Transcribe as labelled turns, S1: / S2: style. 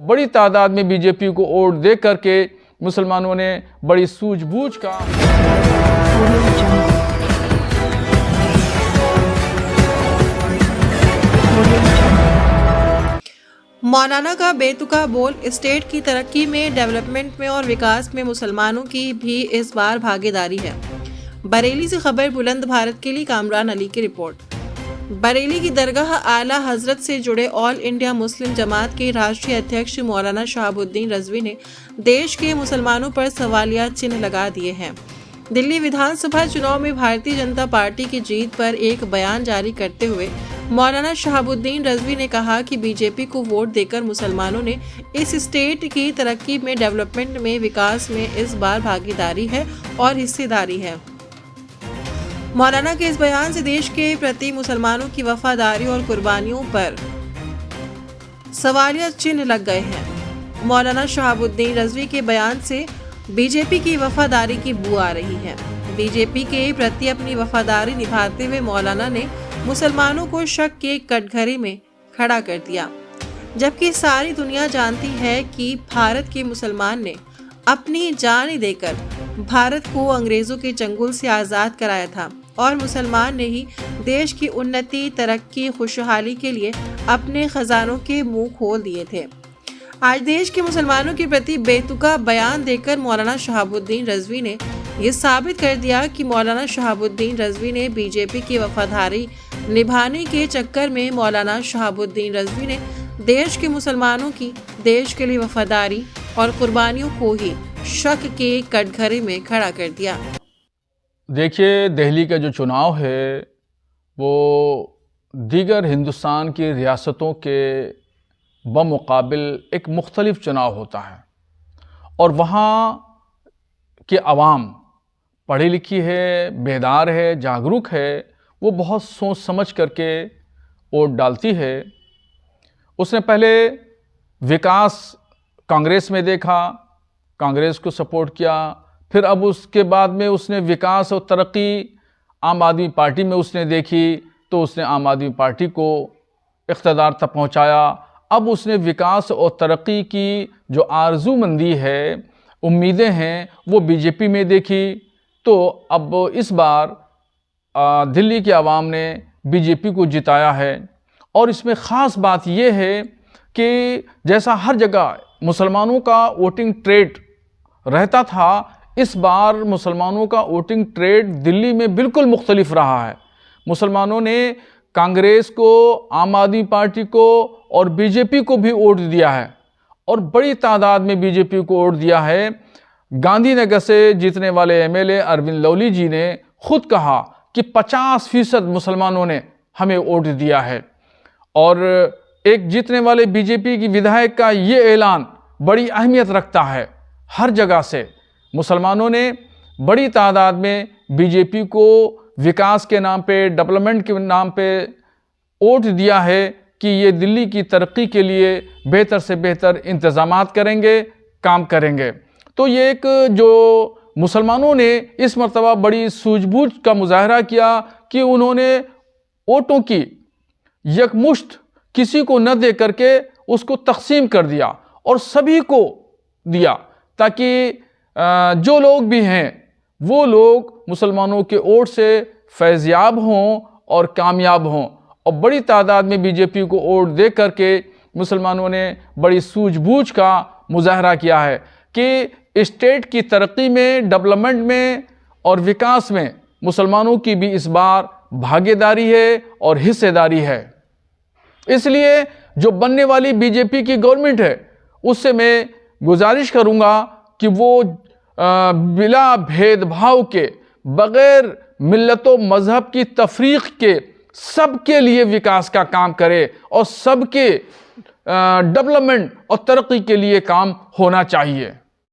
S1: बड़ी तादाद में बीजेपी को वोट दे करके मुसलमानों ने बड़ी सूझबूझ का
S2: मौलाना का बेतुका बोल। स्टेट की तरक्की में, डेवलपमेंट में और विकास में मुसलमानों की भी इस बार भागीदारी है। बरेली से खबर बुलंद भारत के लिए कामरान अली की रिपोर्ट। बरेली की दरगाह आला हजरत से जुड़े ऑल इंडिया मुस्लिम जमात के राष्ट्रीय अध्यक्ष मौलाना शहाबुद्दीन रजवी ने देश के मुसलमानों पर सवालिया चिन्ह लगा दिए हैं। दिल्ली विधानसभा चुनाव में भारतीय जनता पार्टी की जीत पर एक बयान जारी करते हुए मौलाना शहाबुद्दीन रजवी ने कहा कि बीजेपी को वोट देकर मुसलमानों ने इस स्टेट की तरक्की में, डेवलपमेंट में, विकास में इस बार भागीदारी है और हिस्सेदारी है। मौलाना के इस बयान से देश के प्रति मुसलमानों की वफादारी और कुर्बानियों पर सवालिया चिन्ह लग गए हैं। मौलाना शहाबुद्दीन रजवी के बयान से बीजेपी की वफादारी की बू आ रही है। बीजेपी के प्रति अपनी वफादारी निभाते हुए मौलाना ने मुसलमानों को शक के कटघरे में खड़ा कर दिया, जबकि सारी दुनिया जानती है कि भारत के मुसलमान ने अपनी जान देकर भारत को अंग्रेजों के चंगुल से आज़ाद कराया था और मुसलमान ने ही देश की उन्नति, तरक्की, खुशहाली के लिए अपने खजानों के मुंह खोल दिए थे। आज देश के मुसलमानों के प्रति बेतुका बयान देकर मौलाना शहाबुद्दीन रजवी ने ये साबित कर दिया कि मौलाना शहाबुद्दीन रजवी ने बीजेपी की वफादारी निभाने के चक्कर में मौलाना शहाबुद्दीन रजवी ने देश के मुसलमानों की देश के लिए वफादारी और कुर्बानियों को ही शक के कटघरे में खड़ा कर दिया।
S1: देखिए, दिल्ली का जो चुनाव है वो दीगर हिंदुस्तान की रियासतों के बमुकाबिल एक मुख्तलिफ चुनाव होता है और वहाँ के अवाम पढ़ी लिखी है, बेदार है, जागरूक है, वो बहुत सोच समझ करके वोट डालती है। उसने पहले विकास कांग्रेस में देखा, कांग्रेस को सपोर्ट किया, फिर अब उसके बाद में उसने विकास और तरक्की आम आदमी पार्टी में उसने देखी तो उसने आम आदमी पार्टी को इख्तिदार तक पहुंचाया। अब उसने विकास और तरक्की की जो आरज़ूमंदी है, उम्मीदें हैं, वो बीजेपी में देखी। तो अब इस बार दिल्ली के अवाम ने बीजेपी को जिताया है और इसमें ख़ास बात यह है कि जैसा हर जगह मुसलमानों का वोटिंग ट्रेड रहता था, इस बार मुसलमानों का वोटिंग ट्रेड दिल्ली में बिल्कुल मुख्तलिफ रहा है। मुसलमानों ने कांग्रेस को, आम आदमी पार्टी को और बीजेपी को भी वोट दिया है और बड़ी तादाद में बीजेपी को वोट दिया है। गांधीनगर से जीतने वाले एमएलए अरविंद लवली जी ने खुद कहा कि 50% मुसलमानों ने हमें वोट दिया है और एक जीतने वाले बीजेपी की विधायक का ये ऐलान बड़ी अहमियत रखता है। हर जगह से मुसलमानों ने बड़ी तादाद में बीजेपी को विकास के नाम पे, डेवलपमेंट के नाम पे वोट दिया है कि ये दिल्ली की तरक्की के लिए बेहतर से बेहतर इंतज़ामात करेंगे, काम करेंगे। तो ये एक जो मुसलमानों ने इस मर्तबा बड़ी सूझबूझ का मुजाहरा किया कि उन्होंने वोटों की यकमुश्त किसी को न दे करके उसको तकसीम कर दिया और सभी को दिया, ताकि जो लोग भी हैं वो लोग मुसलमानों के वोट से फैज़याब हों और कामयाब हों। और बड़ी तादाद में बीजेपी को वोट दे करके मुसलमानों ने बड़ी सूझबूझ का मुजाहरा किया है कि स्टेट की तरक्की में, डेवलपमेंट में और विकास में मुसलमानों की भी इस बार भागीदारी है और हिस्सेदारी है। इसलिए जो बनने वाली बीजेपी की गवर्नमेंट है उससे मैं गुजारिश करूंगा कि वो बिला भेदभाव के, बग़ैर मिल्लत व मज़हब की तफरीक़ के सबके लिए विकास का काम करे और सबके डेवलपमेंट और तरक्की के लिए काम होना चाहिए।